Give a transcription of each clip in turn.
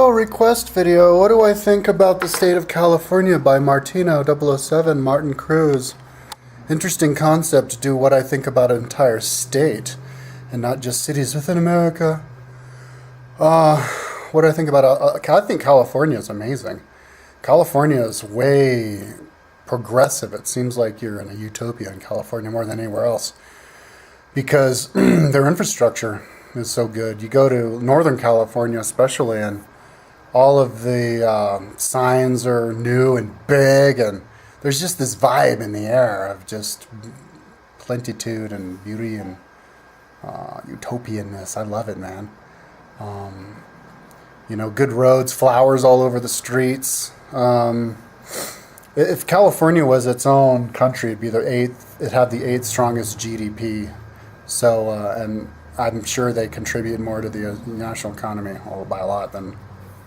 Hello, request video. What do I think about the state of California by Martino007, Martin Cruz? Interesting concept to do what I think about an entire state and not just cities within America. What do I think about I think California is amazing. California is way progressive. It seems like you're in a utopia in California more than anywhere else because their infrastructure is so good. You go to Northern California especially, and all of the signs are new and big, and there's just this vibe in the air of just plentitude and beauty and utopianness. I love it, man. Good roads, flowers all over the streets. If California was its own country, it'd be it'd have the eighth strongest GDP. So, and I'm sure they contribute more to the national economy, by a lot, than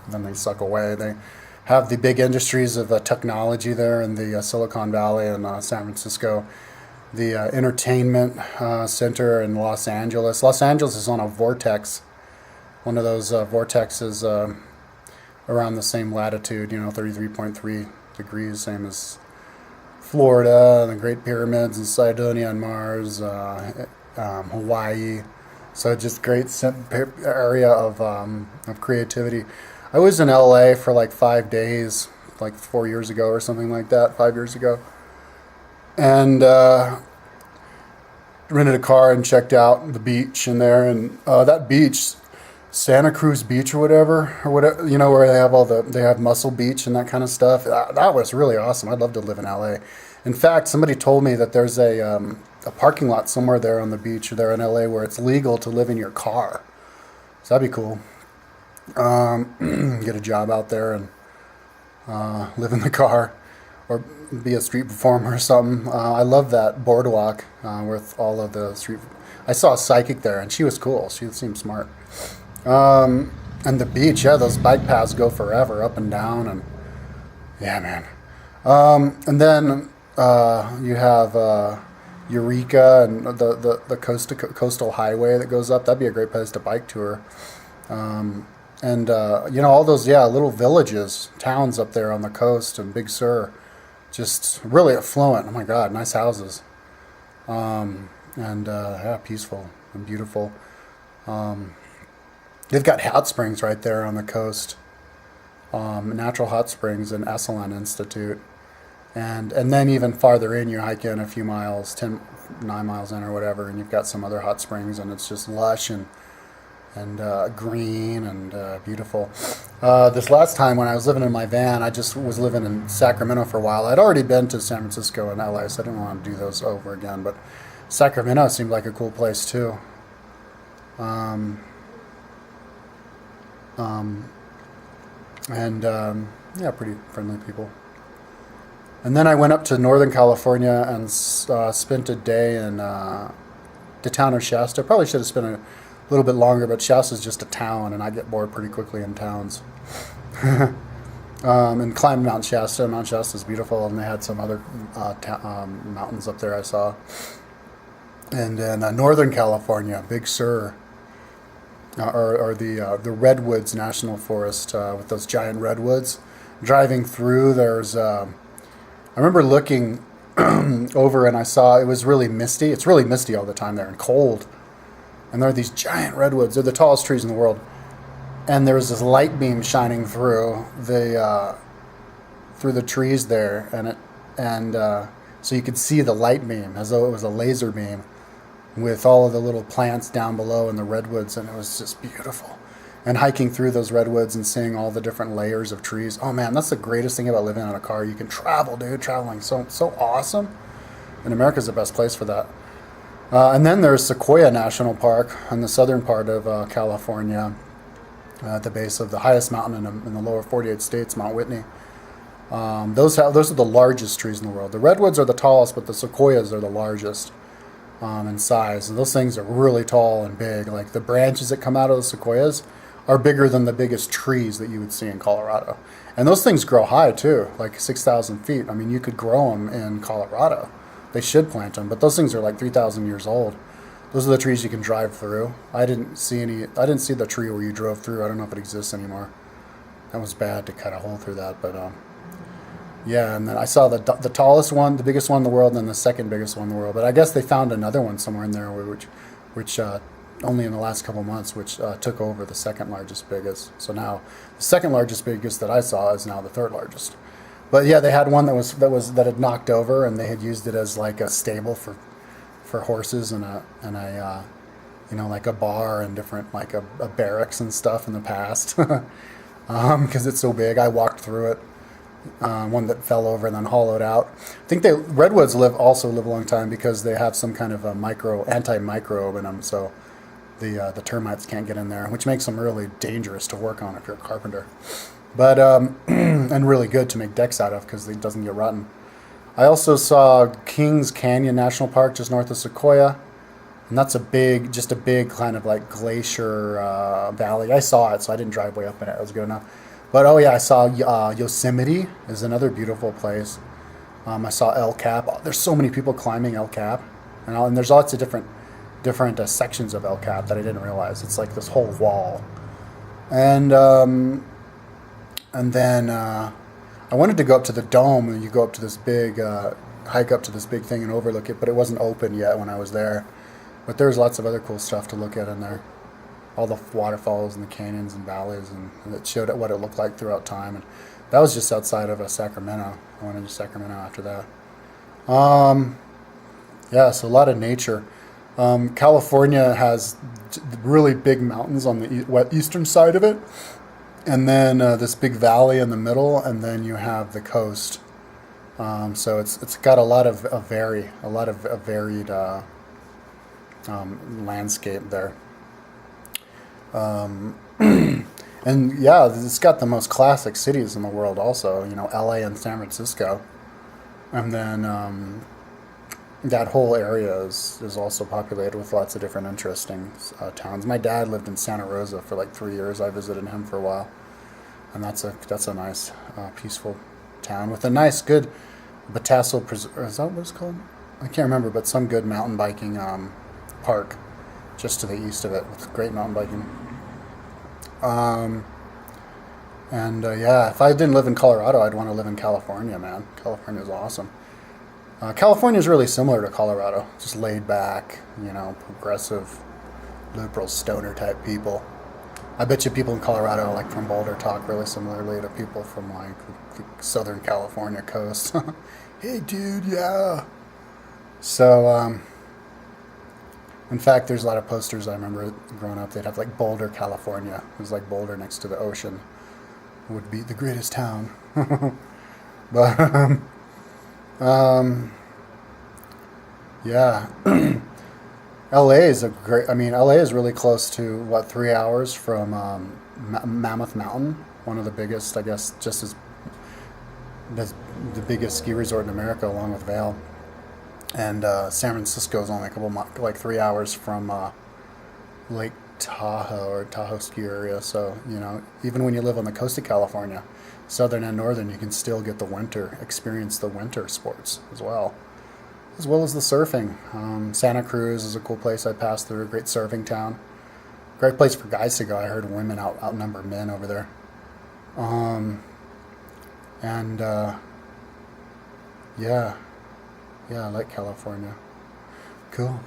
they suck away. They have the big industries of technology there in the Silicon Valley and San Francisco. The entertainment center in Los Angeles. Los Angeles is on a vortex, one of those vortexes around the same latitude, 33.3 degrees, same as Florida, the Great Pyramids, and Cydonia on Mars, Hawaii. So just great area of creativity. I was in LA for like 5 days, like 4 years ago or something like that, 5 years ago. And rented a car and checked out the beach in there. And that beach, Santa Cruz Beach or whatever, where they have Muscle Beach and that kind of stuff. That was really awesome. I'd love to live in LA. In fact, somebody told me that there's a parking lot somewhere there on the beach there in LA where it's legal to live in your car. So that'd be cool. Get a job out there and live in the car, or be a street performer or something. I love that boardwalk with all of the street. I saw a psychic there, and she was cool. She seemed smart. And the beach, those bike paths go forever, up and down, and yeah, man. And then you have Eureka and the coastal highway that goes up. That'd be a great place to bike tour. And all those little villages, towns up there on the coast and Big Sur, just really affluent. Oh my God, nice houses, peaceful and beautiful. They've got hot springs right there on the coast, natural hot springs in Esalen Institute. And then even farther in, you hike in a few miles, 9 miles in or whatever, and you've got some other hot springs, and it's just lush and green and beautiful. This last time when I was living in my van, I just was living in Sacramento for a while. I'd already been to San Francisco and LA, so I didn't want to do those over again, but Sacramento seemed like a cool place too. Pretty friendly people. And then I went up to Northern California and spent a day in the town of Shasta. Probably should have spent a little bit longer, but Shasta's just a town, and I get bored pretty quickly in towns. And climbed Mount Shasta. Mount Shasta's beautiful, and they had some other mountains up there I saw. And then Northern California, Big Sur, or the Redwoods National Forest with those giant redwoods. Driving through, I remember looking over and I saw it was really misty. It's really misty all the time there and cold. And there are these giant redwoods. They're the tallest trees in the world. And there was this light beam shining through the trees there, and so you could see the light beam as though it was a laser beam with all of the little plants down below in the redwoods, and it was just beautiful. And hiking through those redwoods and seeing all the different layers of trees. Oh man, that's the greatest thing about living in a car. You can travel, dude. Traveling so awesome. And America's the best place for that. And then there's Sequoia National Park in the southern part of California, at the base of the highest mountain in the lower 48 states, Mount Whitney. Those are the largest trees in the world. The redwoods are the tallest, but the sequoias are the largest in size. And those things are really tall and big. Like the branches that come out of the sequoias are bigger than the biggest trees that you would see in Colorado. And those things grow high too, like 6,000 feet. I mean, you could grow them in Colorado. They should plant them, but those things are like 3,000 years old. Those are the trees you can drive through. I didn't see the tree where you drove through. I don't know if it exists anymore. That was bad to cut a hole through that, but yeah. And then I saw the tallest one, the biggest one in the world, and then the second biggest one in the world. But I guess they found another one somewhere in there, which only in the last couple months, which took over the second largest biggest. So now the second largest biggest that I saw is now the third largest. But yeah, they had one that had knocked over, and they had used it as like a stable for horses and a you know, like a bar and different like a barracks and stuff in the past. Because it's so big. I walked through it. One that fell over and then hollowed out. I think redwoods also live a long time because they have some kind of a anti-microbe in them, so the termites can't get in there, which makes them really dangerous to work on if you're a carpenter. But and really good to make decks out of because it doesn't get rotten. I also saw Kings Canyon National Park just north of Sequoia, and that's just a big kind of like glacier valley. I saw it, so I didn't drive way up in it. It was good enough. But oh yeah, I saw Yosemite is another beautiful place. I saw El Cap. Oh, there's so many people climbing El Cap, and there's lots of different sections of El Cap that I didn't realize. It's like this whole wall, and then I wanted to go up to the dome, and you go up to this big hike up to this big thing and overlook it, but it wasn't open yet when I was there. But there's lots of other cool stuff to look at in there. All the waterfalls and the canyons and valleys, and it showed what it looked like throughout time. And that was just outside of Sacramento. I went into Sacramento after that. Yeah, so a lot of nature. California has really big mountains on the eastern side of it, and then this big valley in the middle, and then you have the coast. So it's got a lot of varied landscape there. And yeah, it's got the most classic cities in the world also, you know, LA and San Francisco. And then that whole area is also populated with lots of different interesting towns. My dad lived in Santa Rosa for like 3 years. I visited him for a while. And that's a nice, peaceful town with a nice, good Batassel Preserve. Is that what it's called? I can't remember, but some good mountain biking park just to the east of it with great mountain biking. Yeah, if I didn't live in Colorado, I'd want to live in California, man. California is awesome. California is really similar to Colorado, just laid back, you know, progressive, liberal, stoner type people. I bet you people in Colorado, like from Boulder, talk really similarly to people from like the Southern California coast. Hey, dude, yeah. So, in fact, there's a lot of posters I remember growing up. They'd have like Boulder, California. It was like Boulder next to the ocean. Would be the greatest town. But yeah, LA is LA is really close to 3 hours from Mammoth Mountain, one of the biggest, I guess, just as the biggest ski resort in America, along with Vail. And San Francisco is only 3 hours from Lake Tahoe or Tahoe ski area. So, you know, even when you live on the coast of California, southern and northern, you can still get experience the winter sports as well as the surfing. Santa Cruz is a cool place I passed through, a great surfing town. Great place for guys to go. I heard women outnumber men over there. And yeah, I like California. Cool.